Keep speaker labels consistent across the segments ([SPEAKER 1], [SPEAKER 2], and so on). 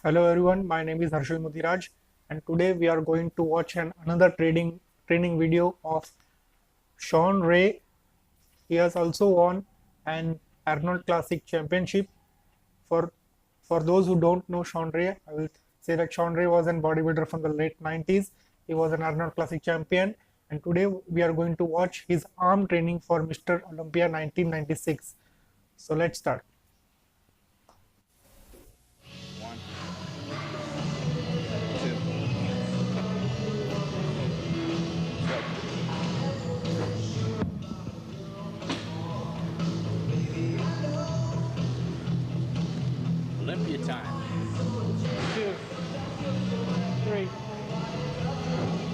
[SPEAKER 1] Hello everyone, my name is Harshal Mudiraj and today we are going to watch another training video of Shawn Ray. He has also won an Arnold Classic Championship. For for those who don't know Shawn Ray, I will say that Shawn Ray was a bodybuilder from the late 90s. He was an Arnold Classic champion and today we are going to watch his arm training for Mr Olympia 1996. So let's start.
[SPEAKER 2] Olympia time.
[SPEAKER 1] 2, 3,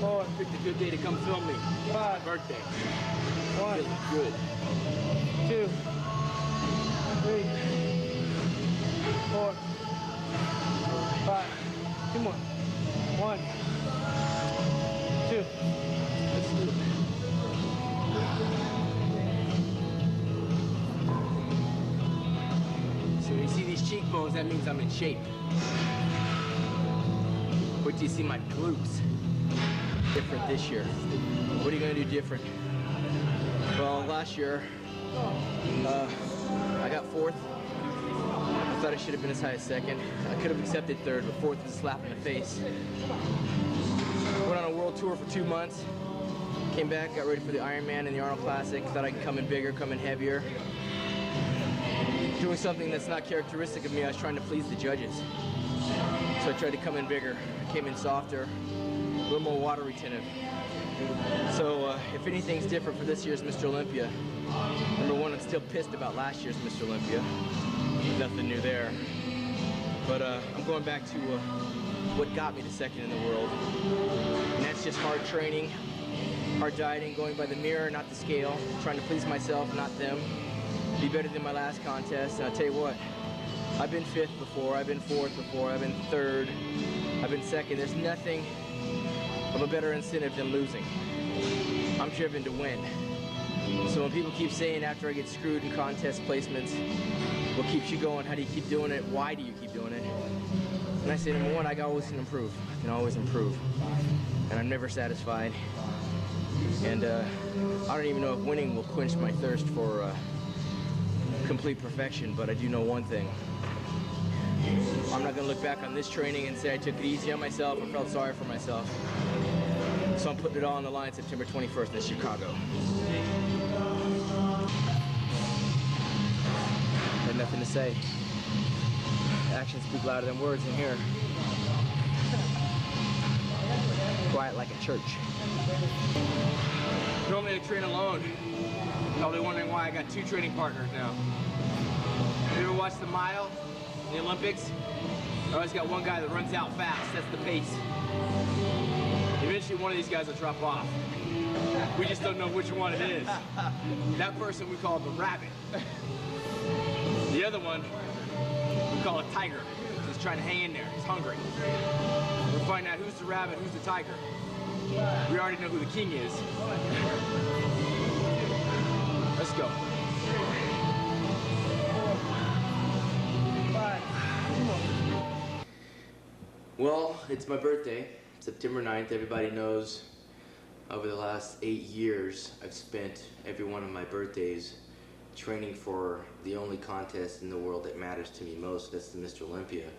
[SPEAKER 1] 4,
[SPEAKER 2] Picked a good day to come film me.
[SPEAKER 1] 5,
[SPEAKER 2] Birthday.
[SPEAKER 1] 1,
[SPEAKER 2] Feeling good.
[SPEAKER 1] 2, 3, 4, 5. 2 more. 1, 2.
[SPEAKER 2] Let's do it. So when you see these cheekbones, that means I'm in shape. Wait till you see my glutes. Different this year. What are you gonna do different? Well, last year, I got fourth. I thought I should have been as high as second. I could have accepted third, but fourth was a slap in the face. Went on a world tour for 2 months. Came back, got ready for the Ironman and the Arnold Classic. Thought I could come in bigger, come in heavier. Doing something that's not characteristic of me. I was trying to please the judges. So I tried to come in bigger. I came in softer, a little more water retentive. So if anything's different for this year's Mr. Olympia, number one, I'm still pissed about last year's Mr. Olympia. Nothing new there. But I'm going back to what got me to second in the world. And that's just hard training, hard dieting, going by the mirror, not the scale, trying to please myself, not them. Be better than my last contest. And I'll tell you what, I've been fifth before, I've been fourth before, I've been third, I've been second. There's nothing of a better incentive than losing. I'm driven to win. So when people keep saying after I get screwed in contest placements, what keeps you going? How do you keep doing it? Why do you keep doing it? And I say, number one, I always can improve. I can always improve. And I'm never satisfied. And I don't even know if winning will quench my thirst for complete perfection, but I do know one thing. I'm not gonna look back on this training and say I took it easy on myself or felt sorry for myself. So I'm putting it all on the line September 21st in Chicago. Had nothing to say. Actions speak louder than words in here. Quiet like a church. Normally I train alone. Probably wondering why I got 2 training partners now. Have you ever watched the mile in the Olympics? I always got one guy that runs out fast, that's the pace. Eventually one of these guys will drop off. We just don't know which one it is. That person we call the rabbit. The other one we call a tiger. He's trying to hang in there, he's hungry. We'll find out who's the rabbit, who's the tiger. We already know who the king is. Let's go. Well, it's my birthday, September 9th. Everybody knows over the last 8 years, I've spent every one of my birthdays training for the only contest in the world that matters to me most. That's the Mr. Olympia.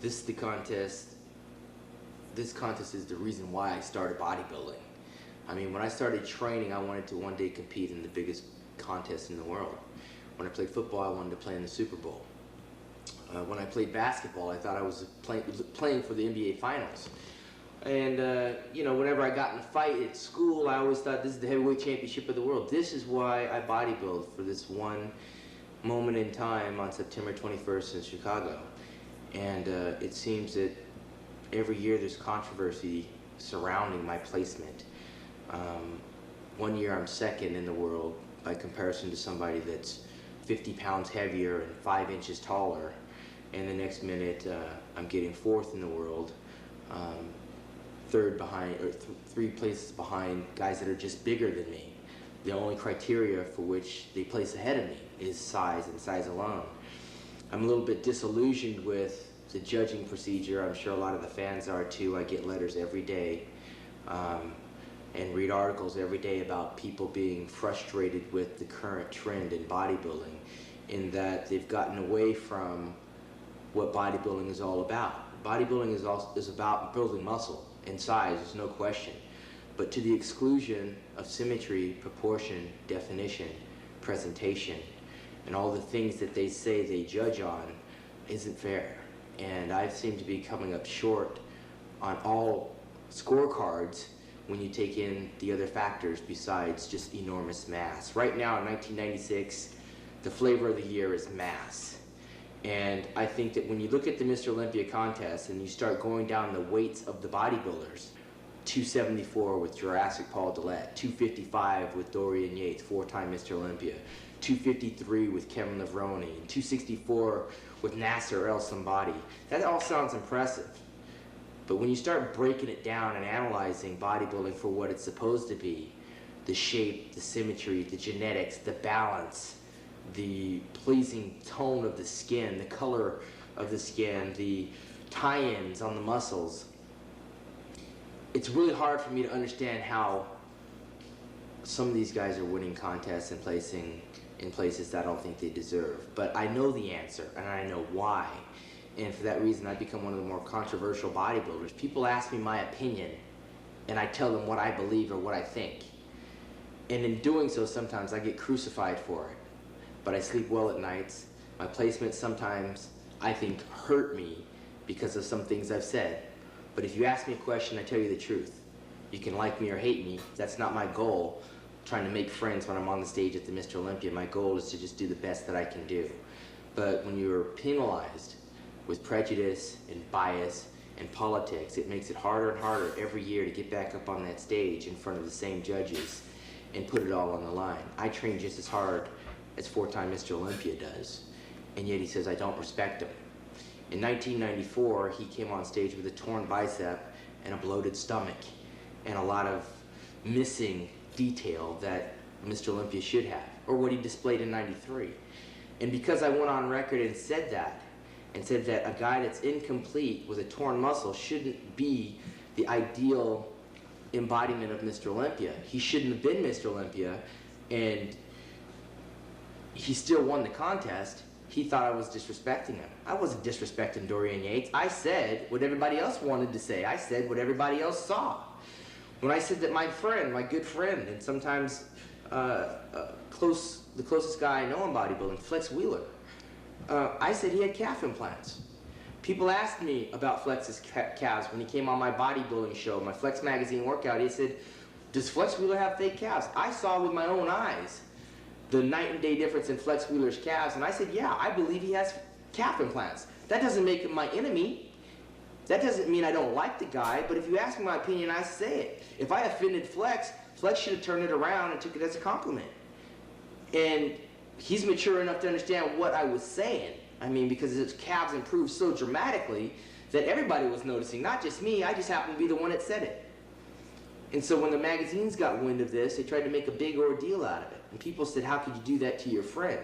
[SPEAKER 2] This contest is the reason why I started bodybuilding. I mean, when I started training, I wanted to one day compete in the biggest contest in the world. When I played football, I wanted to play in the Super Bowl. When I played basketball, I thought I was playing for the NBA Finals. And, you know, whenever I got in a fight at school, I always thought this is the heavyweight championship of the world. This is why I bodybuild, for this one moment in time on September 21st in Chicago. And it seems that every year there's controversy surrounding my placement. One year I'm second in the world by comparison to somebody that's 50 pounds heavier and 5 inches taller. And the next minute I'm getting fourth in the world, third behind, or 3 places behind guys that are just bigger than me.
[SPEAKER 3] the only criteria for which they place ahead of me is size and size alone. I'm a little bit disillusioned with the judging procedure. I'm sure a lot of the fans are too. I get letters every day and read articles every day about people being frustrated with the current trend in bodybuilding, in that they've gotten away from what bodybuilding is all about. Bodybuilding is about building muscle and size, there's no question, but to the exclusion of symmetry, proportion, definition, presentation, and all the things that they say they judge on isn't fair. And I seem to be coming up short on all scorecards when you take in the other factors besides just enormous mass. Right now in 1996, the flavor of the year is mass. And I think that when you look at the Mr. Olympia contest and you start going down the weights of the bodybuilders, 274 with Jurassic Paul Dillette, 255 with Dorian Yates, four-time Mr. Olympia, 253 with Kevin Levrone, and 264 with Nasser El Somebody. That all sounds impressive. But when you start breaking it down and analyzing bodybuilding for what it's supposed to be, the shape, the symmetry, the genetics, the balance, the pleasing tone of the skin, the color of the skin, the tie-ins on the muscles, it's really hard for me to understand how some of these guys are winning contests and placing in places that I don't think they deserve. But I know the answer, and I know why. And for that reason, I've become one of the more controversial bodybuilders. People ask me my opinion, and I tell them what I believe or what I think. And in doing so, sometimes I get crucified for it. But I sleep well at nights. My placements sometimes, I think, hurt me because of some things I've said. But if you ask me a question, I tell you the truth. You can like me or hate me. That's not my goal, trying to make friends when I'm on the stage at the Mr. Olympia. My goal is to just do the best that I can do. But when you're penalized with prejudice and bias and politics, it makes it harder and harder every year to get back up on that stage in front of the same judges and put it all on the line. I train just as hard as four-time Mr. Olympia does, and yet he says I don't respect him. In 1994, he came on stage with a torn bicep and a bloated stomach and a lot of missing detail that Mr. Olympia should have, or what he displayed in 93. And because I went on record and said that a guy that's incomplete with a torn muscle shouldn't be the ideal embodiment of Mr. Olympia. He shouldn't have been Mr. Olympia, and he still won the contest. He thought I was disrespecting him. I wasn't disrespecting Dorian Yates. I said what everybody else wanted to say. I said what everybody else saw. When I said that my friend, my good friend, and sometimes the closest guy I know in bodybuilding, Flex Wheeler, I said he had calf implants. People asked me about Flex's calves when he came on my bodybuilding show, my Flex magazine workout. He said, does Flex Wheeler have fake calves? I saw with my own eyes the night and day difference in Flex Wheeler's calves, and I said, yeah, I believe he has calf implants. That doesn't make him my enemy. That doesn't mean I don't like the guy, but if you ask me my opinion, I say it. If I offended Flex, Flex should have turned it around and took it as a compliment. And he's mature enough to understand what I was saying. I mean, because his calves improved so dramatically that everybody was noticing, not just me. I just happened to be the one that said it. And so when the magazines got wind of this, they tried to make a big ordeal out of it. And people said, how could you do that to your friend?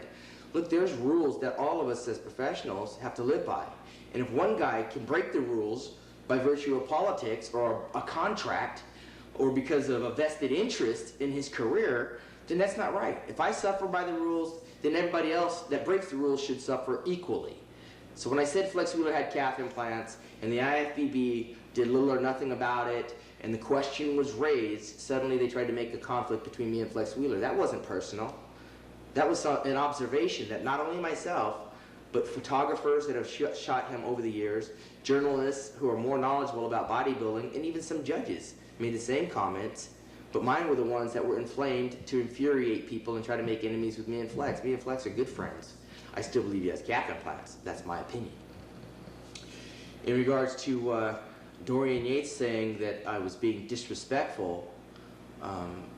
[SPEAKER 3] Look, there's rules that all of us as professionals have to live by. And if one guy can break the rules by virtue of politics or a contract or because of a vested interest in his career, then that's not right. If I suffer by the rules, then everybody else that breaks the rules should suffer equally. So when I said Flex Wheeler had calf implants and the IFBB did little or nothing about it, and the question was raised, suddenly they tried to make a conflict between me and Flex Wheeler. That wasn't personal. That was an observation that not only myself, but photographers that have shot him over the years, journalists who are more knowledgeable about bodybuilding, and even some judges made the same comments, but mine were the ones that were inflamed to infuriate people and try to make enemies with me and Flex. Me and Flex are good friends. I still believe he has calf implants. That's my opinion. In regards to Dorian Yates saying that I was being disrespectful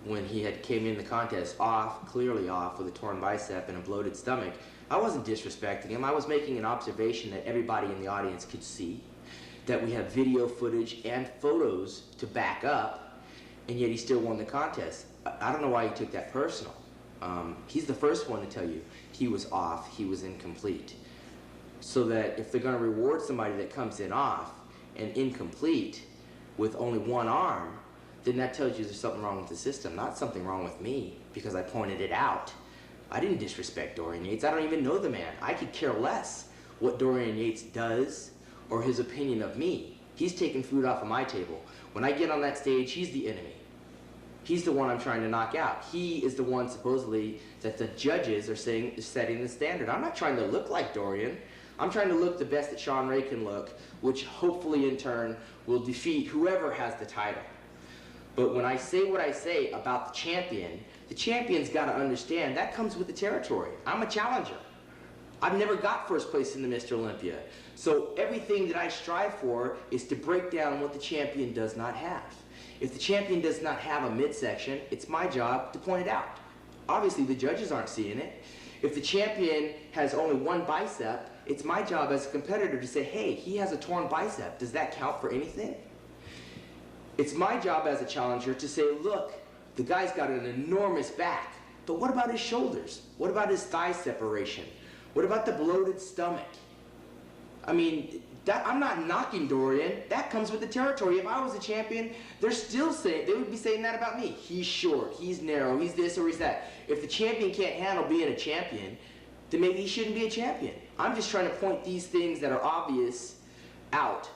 [SPEAKER 3] when he had came in the contest clearly off with a torn bicep and a bloated stomach, I wasn't disrespecting him. I was making an observation that everybody in the audience could see, that we have video footage and photos to back up, and yet he still won the contest. I don't know why he took that personal. He's the first one to tell you he was off, he was incomplete. So that if they're going to reward somebody that comes in off and incomplete with only one arm, then that tells you there's something wrong with the system, not something wrong with me, because I pointed it out. I didn't disrespect Dorian Yates. I don't even know the man. I could care less what Dorian Yates does or his opinion of me. He's taking food off of my table. When I get on that stage, he's the enemy. He's the one I'm trying to knock out. He is the one, supposedly, that the judges are saying is setting the standard. I'm not trying to look like Dorian. I'm trying to look the best that Shawn Ray can look, which hopefully in turn will defeat whoever has the title. But when I say what I say about the champion's got to understand that comes with the territory. I'm a challenger. I've never got first place in the Mr. Olympia. So everything that I strive for is to break down what the champion does not have. If the champion does not have a midsection, it's my job to point it out. Obviously, the judges aren't seeing it. If the champion has only one bicep, it's my job as a competitor to say, hey, he has a torn bicep. Does that count for anything? It's my job as a challenger to say, look, the guy's got an enormous back, but what about his shoulders? What about his thigh separation? What about the bloated stomach? I mean, I'm not knocking Dorian. That comes with the territory. If I was a champion, they would be saying that about me. He's short, he's narrow, he's this or he's that. If the champion can't handle being a champion, then maybe he shouldn't be a champion. I'm just trying to point these things that are obvious out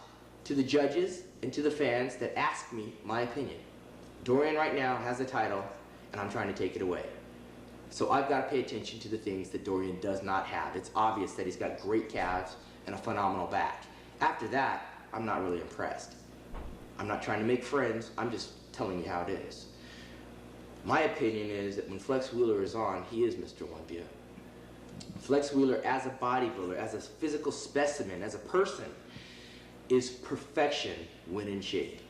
[SPEAKER 3] to the judges and to the fans that ask me my opinion. Dorian right now has a title, and I'm trying to take it away. So I've got to pay attention to the things that Dorian does not have. It's obvious that he's got great calves and a phenomenal back. After that, I'm not really impressed. I'm not trying to make friends, I'm just telling you how it is. My opinion is that when Flex Wheeler is on, he is Mr. Olympia. Flex Wheeler as a bodybuilder, as a physical specimen, as a person, is perfection when in shape.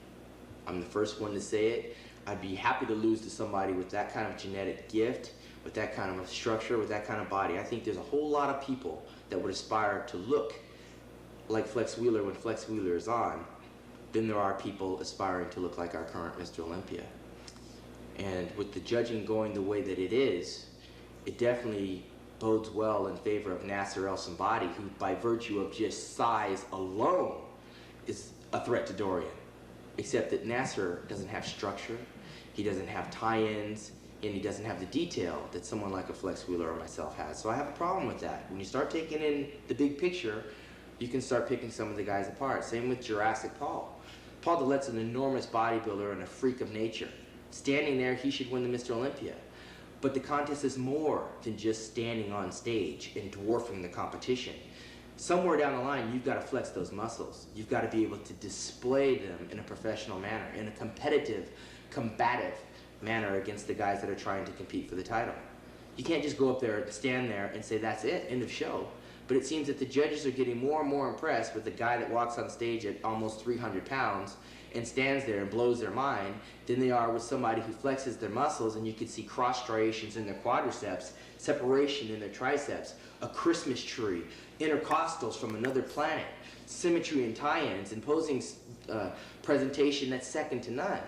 [SPEAKER 3] I'm the first one to say it. I'd be happy to lose to somebody with that kind of genetic gift, with that kind of structure, with that kind of body. I think there's a whole lot of people that would aspire to look like Flex Wheeler when Flex Wheeler is on than there are people aspiring to look like our current Mr. Olympia. And with the judging going the way that it is, it definitely bodes well in favor of Nasser El Somebody, who by virtue of just size alone is a threat to Dorian. Except that Nasser doesn't have structure, he doesn't have tie-ins, and he doesn't have the detail that someone like a Flex Wheeler or myself has. So I have a problem with that. When you start taking in the big picture, you can start picking some of the guys apart. Same with Jurassic Paul. Paul Dillette's an enormous bodybuilder and a freak of nature. Standing there, he should win the Mr. Olympia. But the contest is more than just standing on stage and dwarfing the competition. Somewhere down the line, you've got to flex those muscles. You've got to be able to display them in a professional manner, in a competitive, combative manner against the guys that are trying to compete for the title. You can't just go up there and stand there and say, that's it, end of show. But it seems that the judges are getting more and more impressed with the guy that walks on stage at almost 300 pounds and stands there and blows their mind than they are with somebody who flexes their muscles, and you can see cross striations in their quadriceps, separation in their triceps, a Christmas tree, intercostals from another planet, symmetry and tie-ins, imposing presentation that's second to none.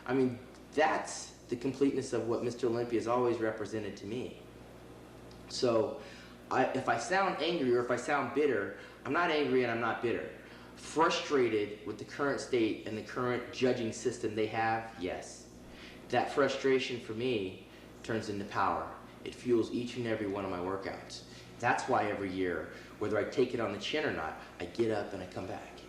[SPEAKER 3] I mean, that's the completeness of what Mr. Olympia has always represented to me. So if I sound angry or if I sound bitter, I'm not angry and I'm not bitter. Frustrated with the current state and the current judging system they have, yes. That frustration for me turns into power. It fuels each and every one of my workouts. That's why every year, whether I take it on the chin or not, I get up and I come back.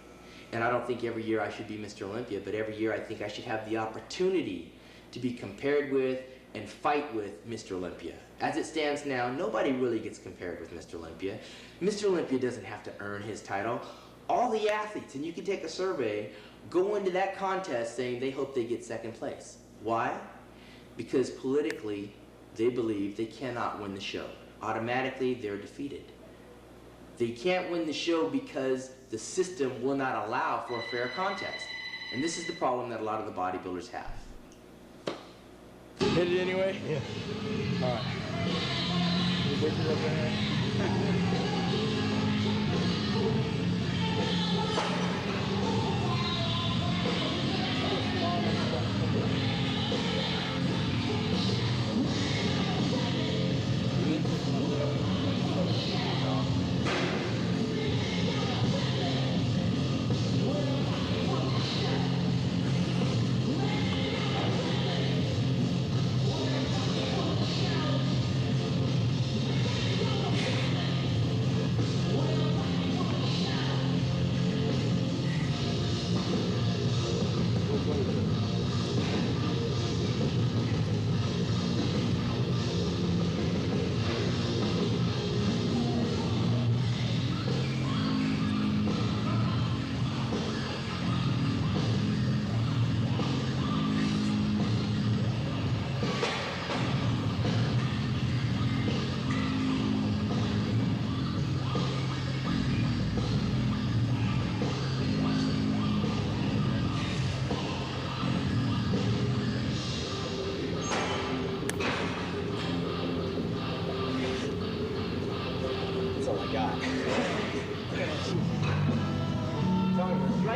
[SPEAKER 3] And I don't think every year I should be Mr. Olympia, but every year I think I should have the opportunity to be compared with and fight with Mr. Olympia. As it stands now, nobody really gets compared with Mr. Olympia. Mr. Olympia doesn't have to earn his title. All the athletes, and you can take a survey, go into that contest saying they hope they get second place. Why? Because politically, they believe they cannot win the show. Automatically, they're defeated. They can't win the show because the system will not allow for a fair contest. And this is the problem that a lot of the bodybuilders have.
[SPEAKER 2] Hit it anyway?
[SPEAKER 3] Yeah.
[SPEAKER 2] All right. You push it up there.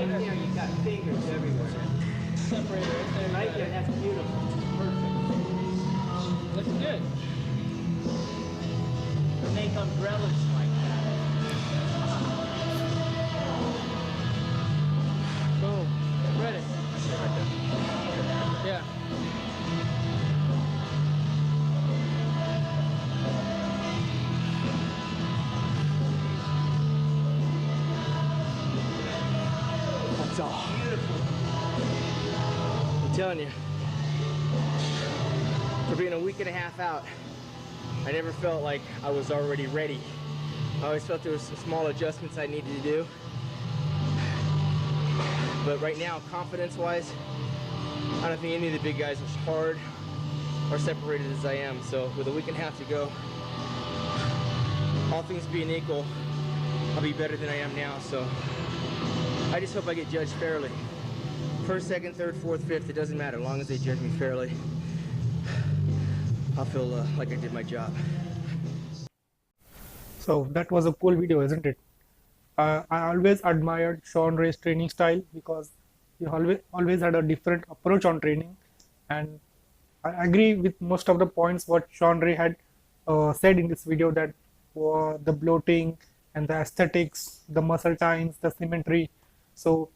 [SPEAKER 4] right there, you've got fingers everywhere.
[SPEAKER 5] Separator right there.
[SPEAKER 4] Right there, that's beautiful. Perfect.
[SPEAKER 5] Looks good.
[SPEAKER 4] We make umbrellas like that.
[SPEAKER 5] Boom. Ready. Yeah.
[SPEAKER 2] That's all. I'm telling you, for being a week and a half out, I never felt like I was already ready. I always felt there was some small adjustments I needed to do. But right now, confidence-wise, I don't think any of the big guys are as hard or separated as I am. So with a week and a half to go, all things being equal, I'll be better than I am now. So I just hope I get judged fairly. First, second, third, fourth, fifth, it doesn't matter. As long as they judge me fairly, I'll feel like I did my job.
[SPEAKER 1] So that was a cool video, isn't it? I always admired Shawn Ray's training style because he always had a different approach on training, and I agree with most of the points what Shawn Ray had said in this video, that the bloating and the aesthetics, the muscle tines, the symmetry. So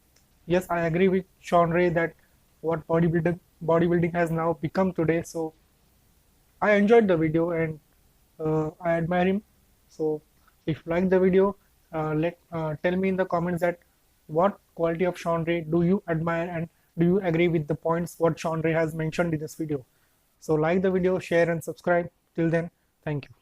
[SPEAKER 1] yes, I agree with Shawn Ray that what bodybuilding has now become today. So I enjoyed the video and I admire him. So if you like the video, tell me in the comments that what quality of Shawn Ray do you admire, and do you agree with the points what Shawn Ray has mentioned in this video. So like the video, share and subscribe. Till then, thank you.